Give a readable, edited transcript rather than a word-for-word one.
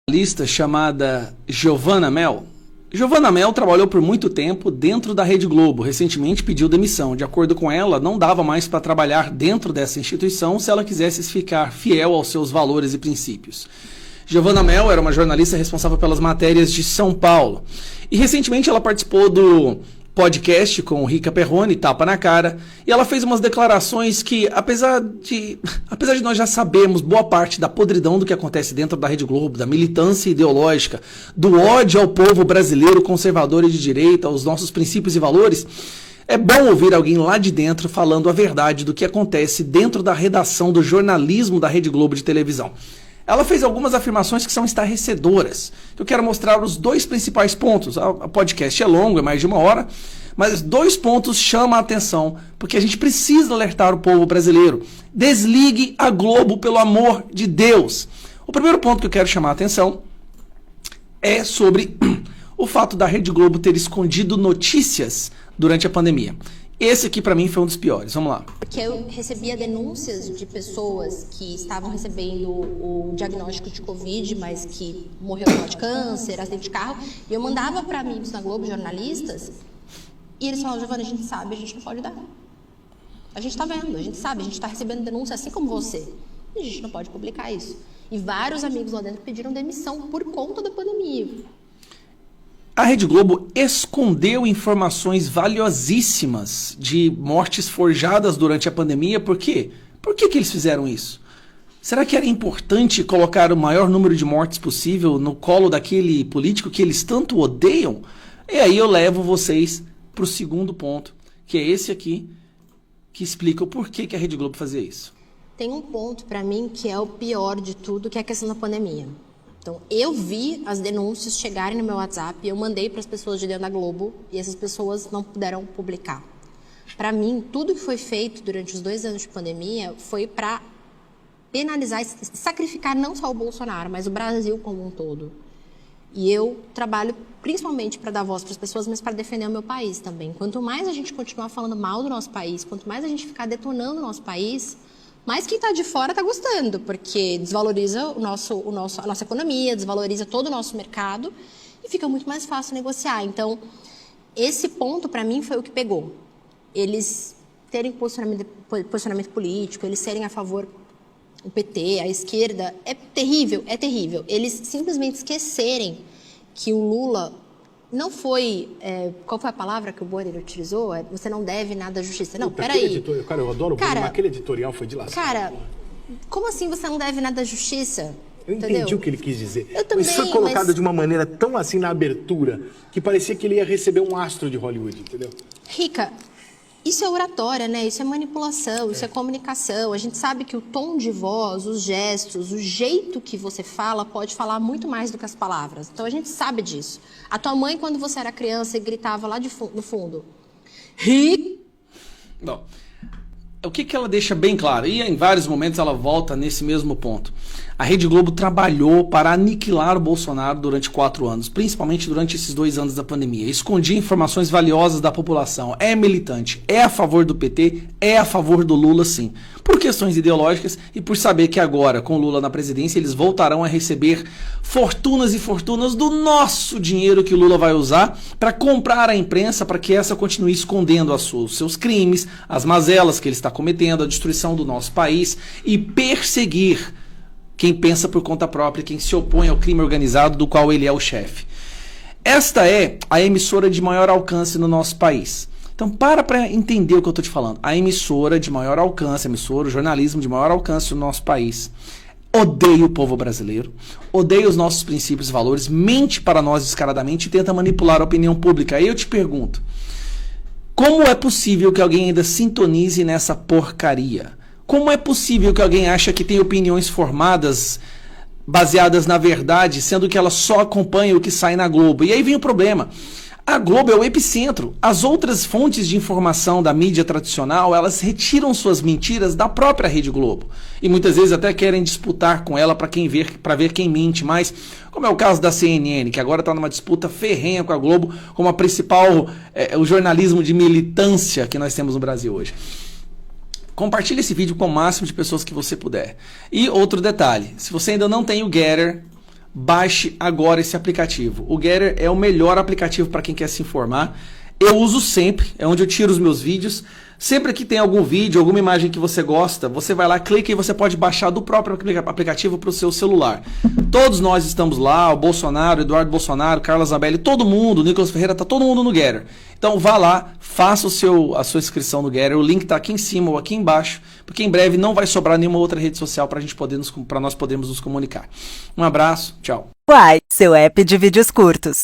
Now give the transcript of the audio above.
Lista chamada Giovanna Mel. Giovanna Mel trabalhou por muito tempo dentro da Rede Globo. Recentemente pediu demissão. De acordo com ela, não dava mais para trabalhar dentro dessa instituição se ela quisesse ficar fiel aos seus valores e princípios. Giovanna Mel era uma jornalista responsável pelas matérias de São Paulo. E recentemente ela participou do podcast com o Rica Perrone, Tapa na Cara, e ela fez umas declarações que, apesar de nós já sabermos boa parte da podridão do que acontece dentro da Rede Globo, da militância ideológica, do ódio ao povo brasileiro conservador e de direita, aos nossos princípios e valores, é bom ouvir alguém lá de dentro falando a verdade do que acontece dentro da redação do jornalismo da Rede Globo de televisão. Ela fez algumas afirmações que são estarrecedoras. Eu quero mostrar os dois principais pontos. O podcast é longo, é mais de 1 hora, mas 2 pontos chamam a atenção, porque a gente precisa alertar o povo brasileiro. Desligue a Globo, pelo amor de Deus. O primeiro ponto que eu quero chamar a atenção é sobre o fato da Rede Globo ter escondido notícias durante a pandemia. Esse aqui pra mim foi um dos piores. Vamos lá. Porque eu recebia denúncias de pessoas que estavam recebendo o diagnóstico de Covid, mas que morreu de câncer, acidente de carro, e eu mandava para amigos na Globo, jornalistas, e eles falavam: Giovanna, a gente sabe, a gente não pode dar. A gente tá vendo, a gente sabe, a gente tá recebendo denúncia assim como você. E a gente não pode publicar isso. E vários amigos lá dentro pediram demissão por conta da pandemia. A Rede Globo escondeu informações valiosíssimas de mortes forjadas durante a pandemia. Por quê? Por que eles fizeram isso? Será que era importante colocar o maior número de mortes possível no colo daquele político que eles tanto odeiam? E aí eu levo vocês para o segundo ponto, que é esse aqui, que explica o porquê que a Rede Globo fazia isso. Tem um ponto para mim que é o pior de tudo, que é a questão da pandemia. Então, eu vi as denúncias chegarem no meu WhatsApp e eu mandei para as pessoas de dentro da Globo e essas pessoas não puderam publicar. Para mim, tudo que foi feito durante os 2 anos de pandemia foi para penalizar e sacrificar não só o Bolsonaro, mas o Brasil como um todo. E eu trabalho principalmente para dar voz para as pessoas, mas para defender o meu país também. Quanto mais a gente continuar falando mal do nosso país, quanto mais a gente ficar detonando o nosso país, mas quem está de fora está gostando, porque desvaloriza a nossa economia, desvaloriza todo o nosso mercado e fica muito mais fácil negociar. Então, esse ponto, para mim, foi o que pegou. Eles terem posicionamento político, eles serem a favor do PT, a esquerda, é terrível, é terrível. Eles simplesmente esquecerem que o Lula não foi... qual foi a palavra que o Bonner utilizou? Você não deve nada à justiça. Não, peraí. Cara, eu adoro o Bonner, mas aquele editorial foi de lascar. Cara, como assim você não deve nada à justiça? Eu entendi o que ele quis dizer. Eu também, isso foi colocado de uma maneira tão assim na abertura, que parecia que ele ia receber um astro de Hollywood, entendeu? Rica, isso é oratória, né? Isso é manipulação, isso é comunicação. A gente sabe que o tom de voz, os gestos, o jeito que você fala pode falar muito mais do que as palavras. Então a gente sabe disso. A tua mãe, quando você era criança, gritava lá no fundo: Rica. Bom, o que ela deixa bem claro, e em vários momentos ela volta nesse mesmo ponto. A Rede Globo trabalhou para aniquilar o Bolsonaro durante 4 anos, principalmente durante esses 2 anos da pandemia. Escondia informações valiosas da população. É militante, é a favor do PT, é a favor do Lula, sim. Por questões ideológicas e por saber que agora, com Lula na presidência, eles voltarão a receber fortunas e fortunas do nosso dinheiro que Lula vai usar para comprar a imprensa, para que essa continue escondendo os seus crimes, as mazelas que ele está cometendo, a destruição do nosso país e perseguir quem pensa por conta própria, quem se opõe ao crime organizado do qual ele é o chefe. Esta é a emissora de maior alcance no nosso país. Então para entender o que eu estou te falando. A emissora de maior alcance, o jornalismo de maior alcance no nosso país, odeia o povo brasileiro, odeia os nossos princípios e valores, mente para nós descaradamente e tenta manipular a opinião pública. Aí eu te pergunto, como é possível que alguém ainda sintonize nessa porcaria? Como é possível que alguém ache que tem opiniões formadas, baseadas na verdade, sendo que ela só acompanha o que sai na Globo? E aí vem o problema. A Globo é o epicentro. As outras fontes de informação da mídia tradicional, elas retiram suas mentiras da própria Rede Globo. E muitas vezes até querem disputar com ela para ver quem mente mais. Como é o caso da CNN, que agora está numa disputa ferrenha com a Globo, como a principal, o jornalismo de militância que nós temos no Brasil hoje. Compartilhe esse vídeo com o máximo de pessoas que você puder. E outro detalhe, se você ainda não tem o Getter, baixe agora esse aplicativo. O Getter é o melhor aplicativo para quem quer se informar. Eu uso sempre, é onde eu tiro os meus vídeos. Sempre que tem algum vídeo, alguma imagem que você gosta, você vai lá, clica e você pode baixar do próprio aplicativo para o seu celular. Todos nós estamos lá, o Bolsonaro, Eduardo Bolsonaro, Carla Zambelli, todo mundo, Nicolas Ferreira, tá todo mundo no Getter. Então vá lá, faça a sua inscrição no Getter, o link está aqui em cima ou aqui embaixo, porque em breve não vai sobrar nenhuma outra rede social para nós podermos nos comunicar. Um abraço, tchau. Uai, seu app de vídeos curtos.